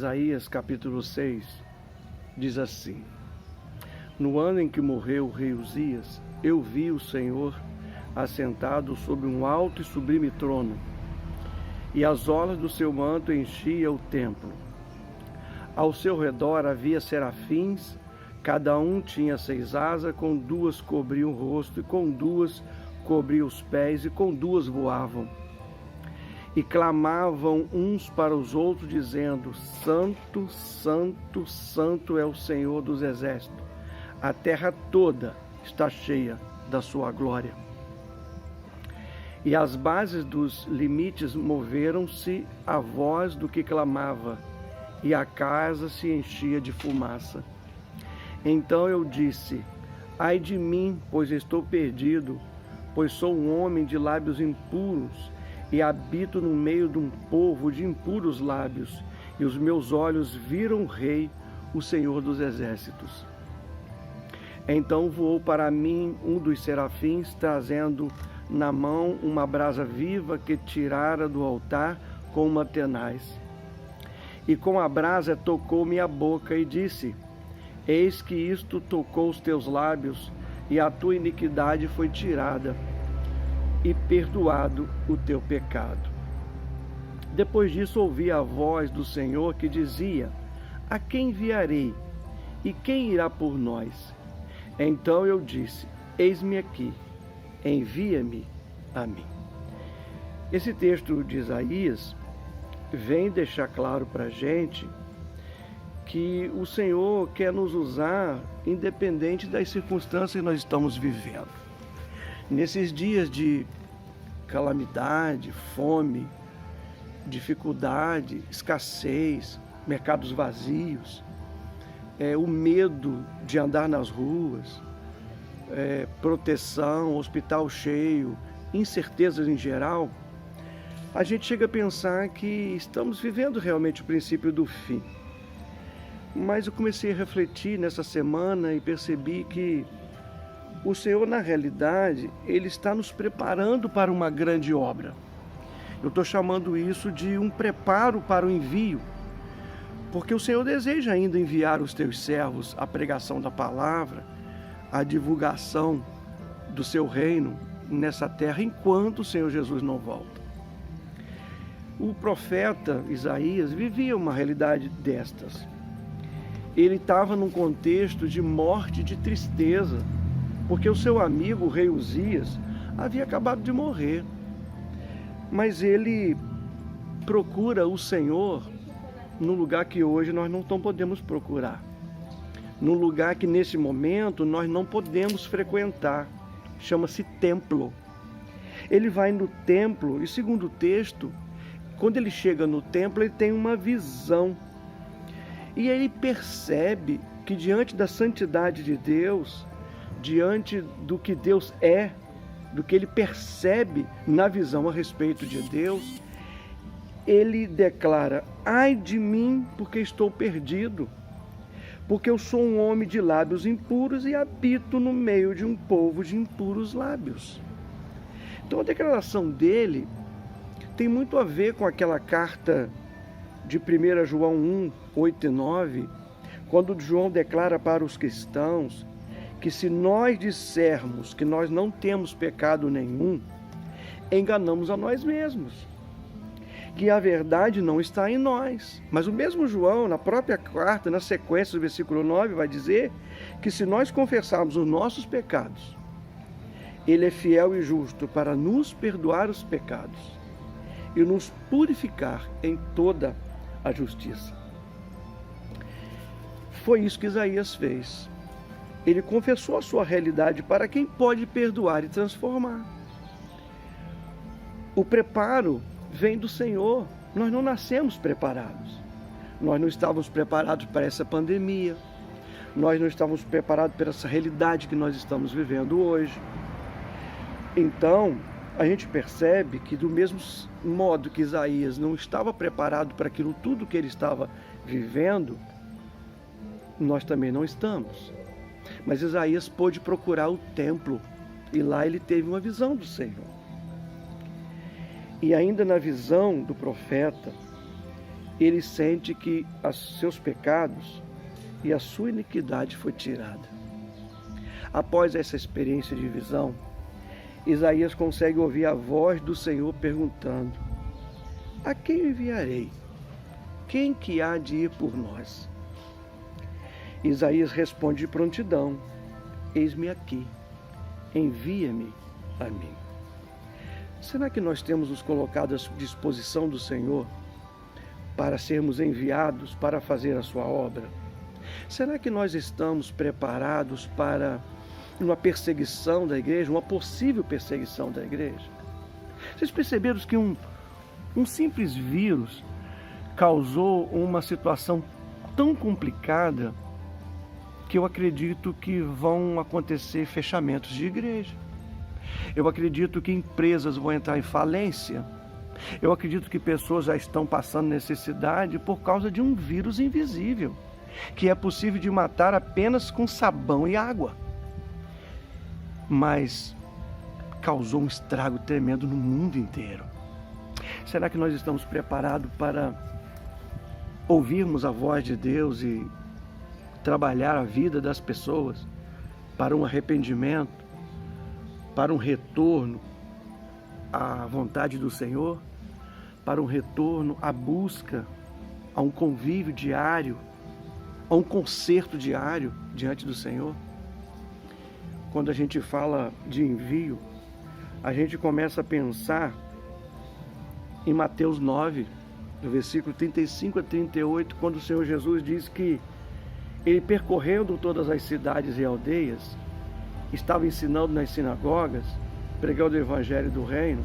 Isaías capítulo 6 diz assim: No ano em que morreu o rei Uzias, eu vi o Senhor assentado sobre um alto e sublime trono, e as orlas do seu manto enchiam o templo. Ao seu redor havia serafins, cada um tinha 6 asas, com 2 cobriam o rosto, e com 2 cobriam os pés, e com 2 voavam. E clamavam uns para os outros, dizendo: Santo, Santo, Santo é o Senhor dos exércitos. A terra toda está cheia da sua glória. E as bases dos limites moveram-se à voz do que clamava, e a casa se enchia de fumaça. Então eu disse: Ai de mim, pois estou perdido, pois sou um homem de lábios impuros, e habito no meio de um povo de impuros lábios, e os meus olhos viram o Rei, o Senhor dos exércitos. Então voou para mim um dos serafins, trazendo na mão uma brasa viva que tirara do altar com uma tenaz. E com a brasa tocou minha boca e disse: Eis que isto tocou os teus lábios, e a tua iniquidade foi tirada, e perdoado o teu pecado. Depois disso ouvi a voz do Senhor que dizia: A quem enviarei? E quem irá por nós? Então eu disse: Eis-me aqui, envia-me a mim. Esse texto de Isaías vem deixar claro para a gente que o Senhor quer nos usar independente das circunstâncias que nós estamos vivendo. Nesses dias de calamidade, fome, dificuldade, escassez, mercados vazios, o medo de andar nas ruas, proteção, hospital cheio, incertezas em geral, a gente chega a pensar que estamos vivendo realmente o princípio do fim. Mas eu comecei a refletir nessa semana e percebi que o Senhor, na realidade, Ele está nos preparando para uma grande obra. Eu estou chamando isso de um preparo para o envio, porque o Senhor deseja ainda enviar os teus servos à pregação da palavra, à divulgação do seu reino nessa terra, enquanto o Senhor Jesus não volta. O profeta Isaías vivia uma realidade destas. Ele estava num contexto de morte, de tristeza, porque o seu amigo, o rei Uzias, havia acabado de morrer. Mas ele procura o Senhor no lugar que hoje nós não podemos procurar. Num lugar que nesse momento nós não podemos frequentar. Chama-se templo. Ele vai no templo e, segundo o texto, quando ele chega no templo, ele tem uma visão. E ele percebe que diante da santidade de Deus, diante do que Deus é, do que ele percebe na visão a respeito de Deus, ele declara: Ai de mim, porque estou perdido, porque eu sou um homem de lábios impuros e habito no meio de um povo de impuros lábios. Então a declaração dele tem muito a ver com aquela carta de 1 João 1, 8 e 9, quando João declara para os cristãos que se nós dissermos que nós não temos pecado nenhum, enganamos a nós mesmos, que a verdade não está em nós. Mas o mesmo João, na própria carta, na sequência do versículo 9, vai dizer que se nós confessarmos os nossos pecados, Ele é fiel e justo para nos perdoar os pecados e nos purificar em toda a justiça. Foi isso que Isaías fez. Ele confessou a sua realidade para quem pode perdoar e transformar. O preparo vem do Senhor. Nós não nascemos preparados. Nós não estávamos preparados para essa pandemia. Nós não estávamos preparados para essa realidade que nós estamos vivendo hoje. Então, a gente percebe que do mesmo modo que Isaías não estava preparado para aquilo tudo que ele estava vivendo, nós também não estamos. Mas Isaías pôde procurar o templo e lá ele teve uma visão do Senhor. E ainda na visão do profeta, ele sente que os seus pecados e a sua iniquidade foi tirada. Após essa experiência de visão, Isaías consegue ouvir a voz do Senhor perguntando: a quem enviarei? Quem que há de ir por nós? Isaías responde de prontidão: eis-me aqui, envia-me a mim. Será que nós temos nos colocado à disposição do Senhor para sermos enviados para fazer a sua obra? Será que nós estamos preparados para uma perseguição da igreja, uma possível perseguição da igreja? Vocês perceberam que um simples vírus causou uma situação tão complicada que eu acredito que vão acontecer fechamentos de igreja. Eu acredito que empresas vão entrar em falência. Eu acredito que pessoas já estão passando necessidade por causa de um vírus invisível, que é possível de matar apenas com sabão e água. Mas causou um estrago tremendo no mundo inteiro. Será que nós estamos preparados para ouvirmos a voz de Deus e trabalhar a vida das pessoas para um arrependimento, para um retorno à vontade do Senhor, para um retorno à busca, a um convívio diário, a um concerto diário diante do Senhor? Quando a gente fala de envio, a gente começa a pensar em Mateus 9, do versículo 35 a 38, quando o Senhor Jesus diz que ele, percorrendo todas as cidades e aldeias, estava ensinando nas sinagogas, pregando o evangelho do reino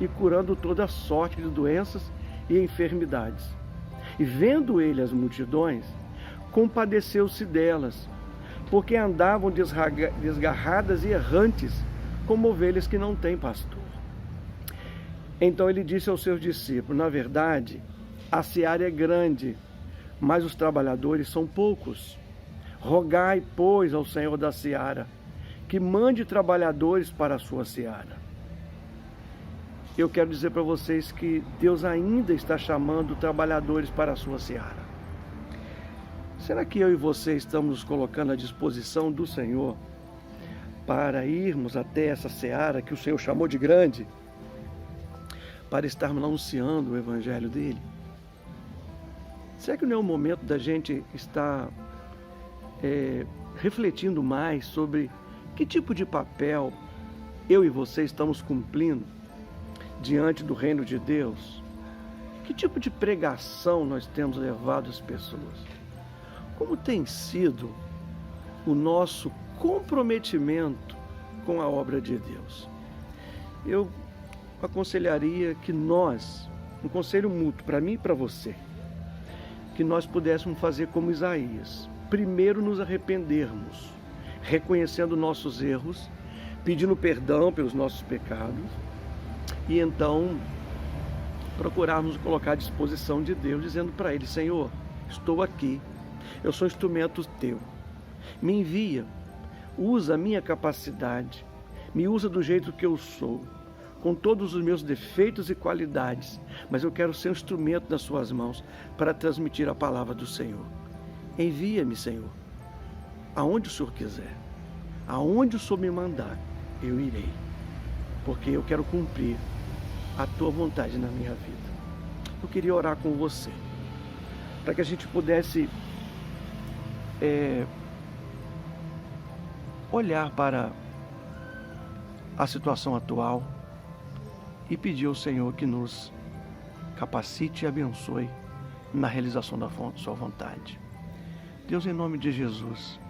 e curando toda sorte de doenças e enfermidades. E vendo ele as multidões, compadeceu-se delas, porque andavam desgarradas e errantes, como ovelhas que não têm pastor. Então ele disse aos seus discípulos: na verdade, a seara é grande, mas os trabalhadores são poucos. Rogai, pois, ao Senhor da seara, que mande trabalhadores para a sua seara. Eu quero dizer para vocês que Deus ainda está chamando trabalhadores para a sua seara. Será que eu e você estamos nos colocando à disposição do Senhor para irmos até essa seara que o Senhor chamou de grande, para estarmos anunciando o evangelho dele? Será que não é o momento da gente estar refletindo mais sobre que tipo de papel eu e você estamos cumprindo diante do reino de Deus? Que tipo de pregação nós temos levado às pessoas? Como tem sido o nosso comprometimento com a obra de Deus? Eu aconselharia que nós, um conselho mútuo para mim e para você, que nós pudéssemos fazer como Isaías. Primeiro nos arrependermos, reconhecendo nossos erros, pedindo perdão pelos nossos pecados, e então procurarmos nos colocar à disposição de Deus, dizendo para Ele: Senhor, estou aqui, eu sou instrumento teu, me envia, usa a minha capacidade, me usa do jeito que eu sou, com todos os meus defeitos e qualidades, mas eu quero ser um instrumento nas suas mãos para transmitir a palavra do Senhor. Envia-me, Senhor, aonde o Senhor quiser, aonde o Senhor me mandar, eu irei, porque eu quero cumprir a tua vontade na minha vida. Eu queria orar com você, para que a gente pudesse olhar para a situação atual e pedir ao Senhor que nos capacite e abençoe na realização da sua vontade. Deus, em nome de Jesus,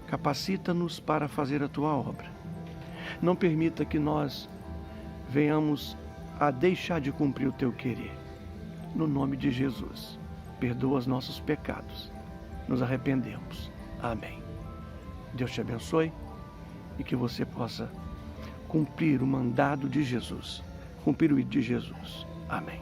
capacita-nos para fazer a tua obra. Não permita que nós venhamos a deixar de cumprir o teu querer. No nome de Jesus, perdoa os nossos pecados. Nos arrependemos. Amém. Deus te abençoe e que você possa cumprir o mandado de Jesus, cumprir o de Jesus. Amém.